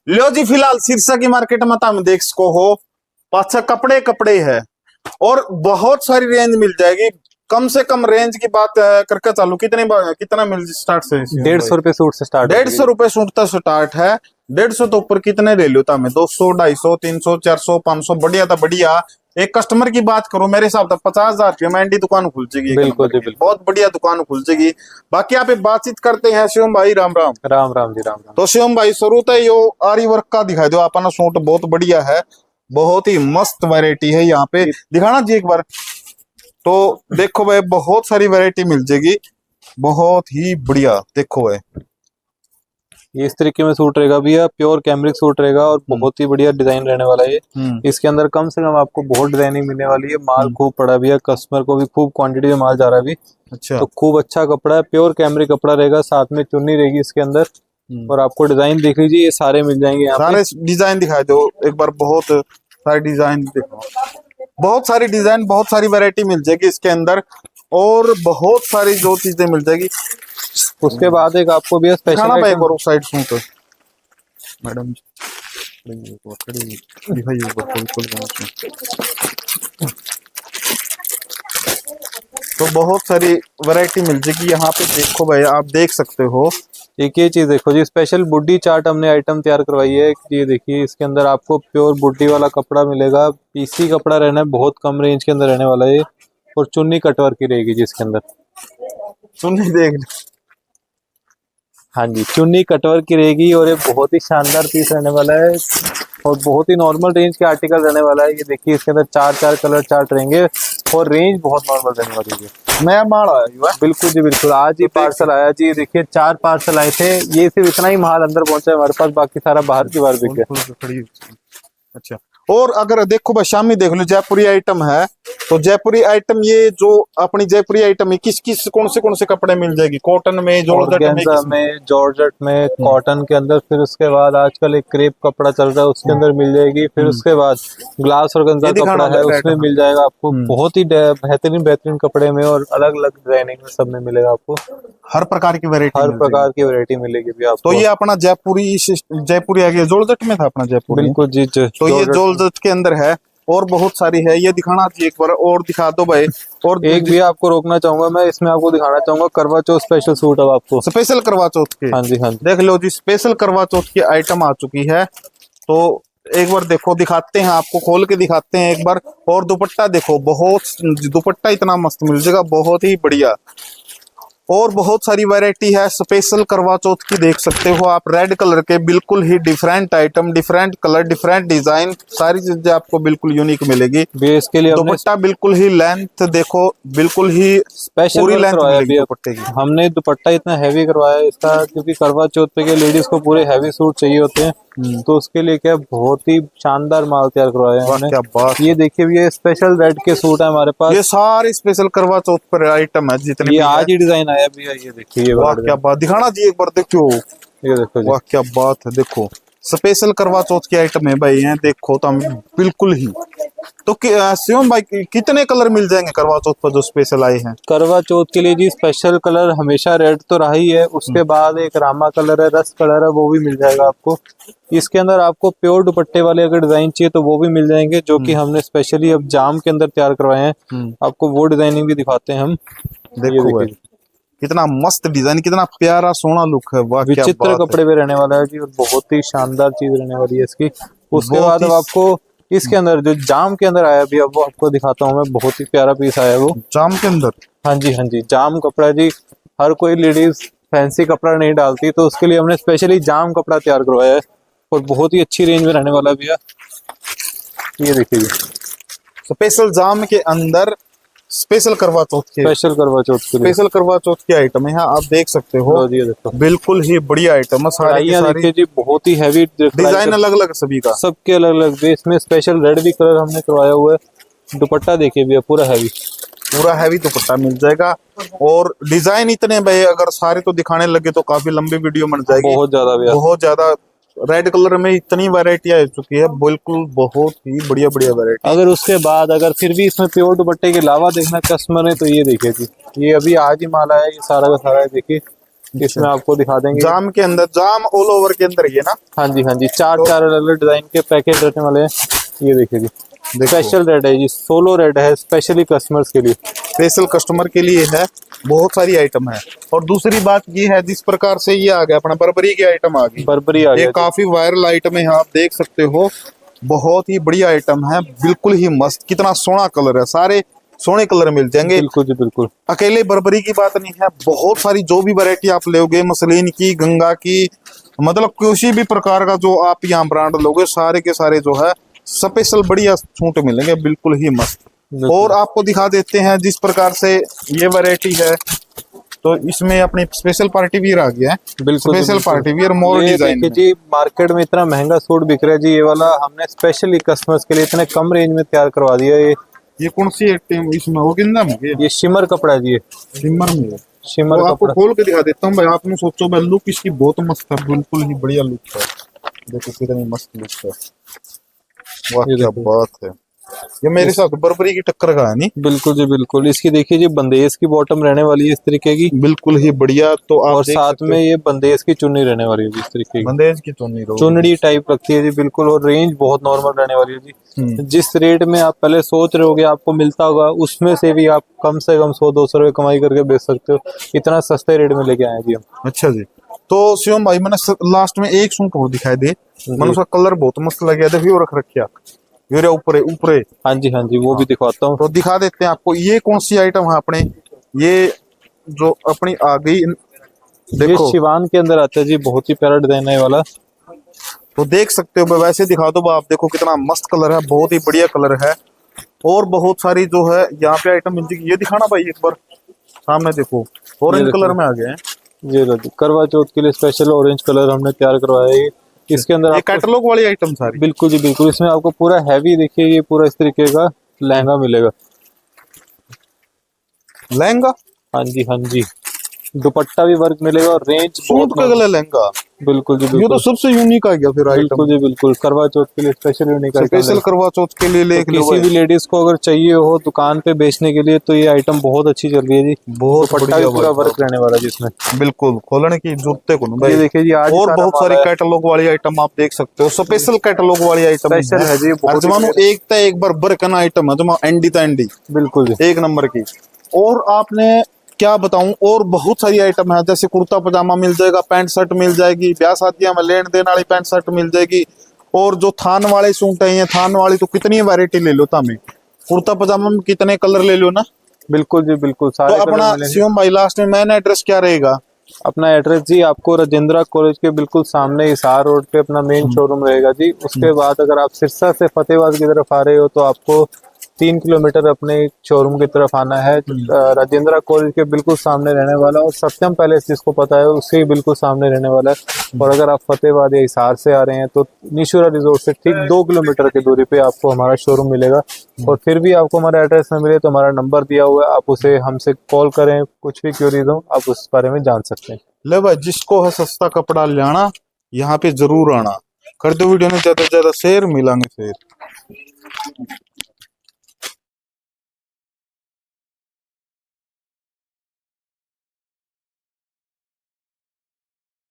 लो जी फिलहाल शीर्षा की मार्केट में तुम देख सको हो पाछा कपड़े कपड़े है और बहुत सारी रेंज मिल जाएगी। कम से कम रेंज की बात करके चालू कितना मिल स्टार्ट से 150 रुपए सूट से स्टार्ट। 150 रुपए सूट तक स्टार्ट है। 150 तो ऊपर कितने ले लो था मैं 200 250 300 400 500 बढ़िया था बढ़िया। एक कस्टमर की बात करूं मेरे हिसाब से 50,000 रुपये में एंडी दुकान खुल जाएगी। बिल्कुल जी बिल्कुल, बहुत बढ़िया दुकान खुल जाएगी। बाकी आप बातचीत करते हैं शिवम भाई। राम राम। राम राम जी राम राम। तो शिवम भाई शुरू तो यो आरी वर्क का दिखाई दो अपना सूट बहुत बढ़िया है। बहुत ही मस्त वैरायटी है यहाँ पे दिखाना जी एक बार। तो देखो भाई बहुत सारी वैरायटी मिल जाएगी। बहुत ही बढ़िया देखो भाई ये इस तरीके में सूट रहेगा भैया, प्योर कैमरिक सूट रहेगा और बहुत ही बढ़िया डिजाइन रहने वाला है ये। इसके अंदर कम से कम आपको बहुत डिजाइनिंग मिलने वाली है। माल खूब पड़ा भैया, कस्टमर को भी खूब क्वांटिटी में माल जा रहा है अभी। अच्छा तो खूब अच्छा कपड़ा है, प्योर कैमरिक कपड़ा रहेगा, साथ में चुन्नी रहेगी इसके अंदर। और आपको डिजाइन देख लीजिए, ये सारे मिल जाएंगे यहाँ सारे डिजाइन दिखाई दो एक बार। बहुत सारे डिजाइन देखो, बहुत सारी डिजाइन बहुत सारी वैरायटी मिल जाएगी इसके अंदर और बहुत सारी जो चीजें मिल जाएगी। उसके बाद एक आपको भैया स्पेशल एक और साइड सूट मैडम तो बहुत सारी वैरायटी मिल जाएगी यहाँ पे। देखो भाई आप देख सकते हो। एक ये चीज देखो जी, स्पेशल बुड्डी चार्ट हमने आइटम तैयार करवाई है। ये देखिए इसके अंदर आपको प्योर बुड्डी वाला कपड़ा मिलेगा। पीसी कपड़ा रहना है, बहुत कम रेंज के अंदर रहने वाला है। और चुन्नी कटवर की रहेगी जिसके अंदर। चुन्नी देख, हाँ जी, चुन्नी कटवर की रहेगी और ये बहुत ही शानदार पीस रहने वाला है और बहुत ही नॉर्मल रेंज के आर्टिकल रहने वाला है। ये देखिए इसके अंदर चार कलर चार्ट रहेंगे और रेंज बहुत नॉर्मल रहने वाली है। नया माल आया बिल्कुल जी बिल्कुल, आज ही पार्सल आया जी। देखिए 4 पार्सल आए थे, ये सिर्फ इतना ही माल अंदर पहुंचा है हमारे पास, बाकी सारा बाहर की बाहर बिक गया। अच्छा और अगर देखो भाई शामी देख लो जयपुरी आइटम है तो जयपुरी आइटम ये जो अपनी जयपुरी आइटम है किस किस कौन से कपड़े मिल जाएगी? कॉटन में, जॉर्जेट में, कॉटन के अंदर। फिर उसके बाद आजकल एक क्रेप कपड़ा चल रहा है उसके अंदर मिल जाएगी। फिर उसके बाद ग्लास और गंजा कपड़ा है उसमें मिल जाएगा आपको। बहुत ही बेहतरीन कपड़े में और अलग अलग डिजाइनिंग में सब में मिलेगा आपको। हर प्रकार की वैरायटी, हर प्रकार की वैरायटी मिलेगी भी आपको। तो ये अपना जयपुरी आ गया। जॉर्जेट में था अपना जयपुर। बिल्कुल जी। तो ये जॉर्जेट के अंदर है और बहुत सारी है। ये दिखाना चाहिए एक बार और दिखा दो भाई। और एक भी आपको रोकना चाहूंगा मैं, इसमें आपको दिखाना चाहूंगा करवा चौथ स्पेशल सूट। अब आपको स्पेशल करवा चौथ के, हाँ जी हाँ जी, देख लो जी स्पेशल करवा चौथ की आइटम आ चुकी है। तो एक बार देखो, दिखाते हैं आपको, खोल के दिखाते हैं एक बार। और दुपट्टा देखो, बहुत दुपट्टा इतना मस्त मिल जाएगा, बहुत ही बढ़िया। और बहुत सारी वैरायटी है स्पेशल करवा चौथ की, देख सकते हो आप। रेड कलर के बिल्कुल ही different item, different colour, different design, सारी चीजें आपको बिल्कुल यूनिक मिलेगी। बेस के लिए दुपट्टा बिल्कुल ही लेंथ देखो, बिल्कुल ही स्पेशल पूरी लेंथ मिलेगी दुपट्टे की। हमने दुपट्टा इतना हैवी करवाया है इसका, क्योंकि करवा चौथ पे के लेडीज को पूरे हैवी सूट चाहिए होते हैं। तो उसके लिए क्या बहुत ही शानदार माल तैयार करवाया है हमने। क्या बात। ये देखिए ये स्पेशल रेड के सूट है हमारे पास। ये सारे स्पेशल करवा चौथ पर आइटम है जितने। ये आज ही डिजाइन आया भैया, ये देखिए। वाह क्या बात, दिखाना जी एक बार। देखो ये देखो जी, वाह क्या बात है। देखो स्पेशल करवा चौथ की आइटम है भाई हैं। देखो तो बिल्कुल ही। तो शिवम भाई कितने कलर मिल जाएंगे करवा चौथ पर जो स्पेशल आए हैं? करवा चौथ के लिए जी स्पेशल कलर हमेशा रेड तो रहा ही है। उसके बाद एक रामा कलर है, रस कलर है, वो भी मिल जाएगा आपको। इसके अंदर आपको प्योर दुपट्टे वाले अगर डिजाइन चाहिए तो वो भी मिल जाएंगे, जो कि हमने स्पेशली अब जाम के अंदर तैयार करवाए हैं। आपको वो डिजाइनिंग भी दिखाते हैं हम। देखो कितना मस्त डिजाइन, कितना प्यारा सोना लुक है। वाह विचित्र कपड़े पे रहने वाला है जी और बहुत ही शानदार चीज रहने वाली है इसकी। उसके बाद अब आपको इसके अंदर जो जाम के अंदर आया भी, अब वो आपको दिखाता हूँ मैं। बहुत ही प्यारा पीस आया वो जाम के अंदर। हाँ जी हाँ जी, जाम कपड़ा जी। हर कोई लेडीज फैंसी कपड़ा नहीं डालती, तो उसके लिए हमने स्पेशली जाम कपड़ा तैयार करवाया है और बहुत ही अच्छी रेंज में रहने वाला है भैया। ये देखिए स्पेशल जाम के अंदर स्पेशल करवा चौथ के, स्पेशल करवा चौथ के स्पेशल करवा चौथ की आइटम है। यहाँ आप देख सकते हो। देखो बिल्कुल ही बढ़िया आइटम है। सारी देखिए जी, बहुत ही हैवी डिजाइन अलग अलग सभी का, सबके अलग अलग बेस में। स्पेशल रेड भी कलर हमने करवाया हुआ है। दुपट्टा देखिए भैया, पूरा हैवी दुपट्टा मिल जाएगा। और डिजाइन इतने भाई, अगर सारे तो दिखाने लगे तो काफी लंबी वीडियो बन जाएगी। बहुत ज्यादा रेड कलर में इतनी वैरायटी आ चुकी है, बिल्कुल बहुत ही बढ़िया वैरायटी। अगर उसके बाद अगर फिर भी इसमें प्योर दुपट्टे के अलावा देखना कस्टमर है तो ये देखिए जी, ये अभी आज ही माल आया, ये सारा का सारा देखिए। इसमें आपको दिखा देंगे। जाम के अंदर, जाम ऑल ओवर के अंदर ये ना। हाँ जी हाँ जी, चार चार अलग अलग डिजाइन के पैकेज रहने वाले हैं। ये देखिए जी, स्पेशल रेड है जी, सोलो रेड है, स्पेशली कस्टमर्स के लिए, स्पेशल कस्टमर के लिए है। बहुत सारी आइटम है। और दूसरी बात ये है, जिस प्रकार से ये आ गया अपना बर्बरी की आइटम आ गई, बर्बरी आ ये गया। काफी वायरल आइटम है, आप देख सकते हो। बहुत ही बढ़िया आइटम है, बिल्कुल ही मस्त। कितना सोना कलर है, सारे सोने कलर मिल जाएंगे। बिल्कुल जी बिल्कुल। अकेले बर्बरी की बात नहीं है, बहुत सारी जो भी वैरायटी आप लोगे, मसलिन की, गंगा की, मतलब किसी भी प्रकार का जो आप यहाँ ब्रांड लोगे, सारे के सारे जो है स्पेशल बढ़िया सूट मिलेंगे, बिल्कुल ही मस्त। और आपको दिखा देते हैं जिस प्रकार से ये वैरायटी है, तो इसमें अपनी स्पेशल पार्टी वियर आ गया है। बिल्कुल स्पेशल पार्टी वियर मोर डिजाइन में। जी, मार्केट में इतना महंगा सूट बिक रहा है जी, ये वाला हमने स्पेशली कस्टमर्स के लिए इतने कम रेंज में तैयार करवा दिया है। ये कौन सी आइटम इसमें हो गया? ये शिमर कपड़ा है जी, ये शिमर में है। शिमर तो आपको कपड़ा। खोल के दिखा देता हूँ भाई, आपने सोचो भाई, लुक इसकी बहुत मस्त है, बिल्कुल ही बढ़िया लुक है। देखो कितनी मस्त लुक है, वाह क्या बात है। ये मेरे साथ बर्बरी की टक्कर का है नहीं। बिल्कुल जी बिल्कुल। इसकी देखिए जी, बंदेज की बॉटम रहने वाली है इस तरीके की, बिल्कुल ही बढ़िया। तो आप और साथ में ये बंदेज की चुन्नी रहने वाली है जी, इस तरीके की बंदेज की चुन्नी, चुन्नी टाइप रखी है जी बिल्कुल। और रेंज बहुत नॉर्मल रहने वाली है जी। जिस रेट में आप पहले सोच रहे होगे आपको मिलता होगा, उसमें से भी आप कम से कम 100-200 रुपए कमाई करके बेच सकते हो। इतना सस्ते रेट में लेके आए जी हम। अच्छा जी। तो शिवम भाई, मैंने लास्ट में एक सूट और दिखाई दे, मैंने उसका कलर बहुत मस्त लग गया था, व्यू रख रखा ऊपर ऊपर। हाँ जी हाँ जी, वो भी दिखाता हूँ। तो दिखा देते हैं आपको, ये कौन सी आइटम है अपने, ये जो अपनी आ गई, ये देखो शिवान के अंदर आता है जी, बहुत ही प्यारा डिजाइन है ये वाला। तो देख सकते हो, वैसे दिखा दो आप, देखो कितना मस्त कलर है, बहुत ही बढ़िया कलर है। और बहुत सारी जो है यहाँ पे आइटम मिल जाएगी। ये दिखाना भाई एक बार, सामने देखो, ऑरेंज कलर में आ गए हैं। ये लो, करवा चौथ के लिए स्पेशल ऑरेंज कलर हमने तैयार करवाया है। इसके अंदर ये कैटलॉग वाली आइटम सारी। बिल्कुल जी बिल्कुल। इसमें आपको पूरा हैवी, देखिए ये पूरा इस तरीके का लहंगा मिलेगा। लहंगा, हाँ जी हाँ जी, दुपट्टा भी वर्क मिलेगा और रेंज सूट का गला लहंगा। बिल्कुल जी ये तो बिल्कुल। सबसे यूनिक आ गया फिर आइटम। बिल्कुल जी बिल्कुल, करवा चौथ के लिए स्पेशल यूनिक स्पेशल करवा चौथ के लिए ले किसी भी लेडीज को अगर चाहिए हो दुकान पे बेचने के लिए, तो ये आइटम बहुत अच्छी चल रही है जी। बहुत दुपट्टा भी पूरा वर्क रहने वाला है जिसमें, बिल्कुल खोलने की जरूरत को भाई। ये देखिए जी, आज और बहुत सारी कैटलॉग वाली आइटम आप देख सकते हो, स्पेशल कैटलॉग वाली आइटम स्पेशल है जी, बहुत जमानो एक था एक बार बरकन आइटम है, जमा एंडी ता एंडी, बिल्कुल जी एक नंबर की। और आपने क्या बताऊं, और बहुत सारी आइटम है, जैसे कुर्ता पजामा मिल जाएगा, पैंट शर्ट मिल जाएगी, ब्याह शादियां में लेन देन वाली पैंट शर्ट मिल जाएगी। और जो थान वाले सूट है, ये थान वाली तो कितनी वैरायटी ले लो तामे, कुर्ता पजामा में कितने कलर ले लो ना। बिल्कुल जी बिल्कुल। तो अपना शिवम भाई लास्ट में मेन एड्रेस क्या रहेगा? अपना एड्रेस जी आपको राजेंद्रा कॉलेज के बिल्कुल सामने हिसार रोड पे अपना मेन शोरूम रहेगा जी। उसके बाद अगर आप सिरसा से फतेहाबाद की तरफ आ रहे हो तो आपको 3 किलोमीटर अपने शोरूम की तरफ आना है। राजेंद्रा कॉलेज के बिल्कुल सामने रहने वाला, और सत्यम पैलेस जिसको पता है उसके बिल्कुल सामने रहने वाला है। और अगर आप फतेहाबाद या हिसार से आ रहे हैं तो निशुरा रिजोर्ट से ठीक 2 किलोमीटर की दूरी पे आपको हमारा शोरूम मिलेगा। और फिर भी आपको हमारा एड्रेस न मिले तो हमारा नंबर दिया हुआ है, आप उसे हमसे कॉल करें, कुछ भी क्वेरीज हो आप उस बारे में जान सकते हैं। ले भाई, जिसको है सस्ता कपड़ा लाना, यहाँ पे जरूर आना। कर दो वीडियो ने ज्यादा से ज्यादा शेयर, मिलांगे फिर।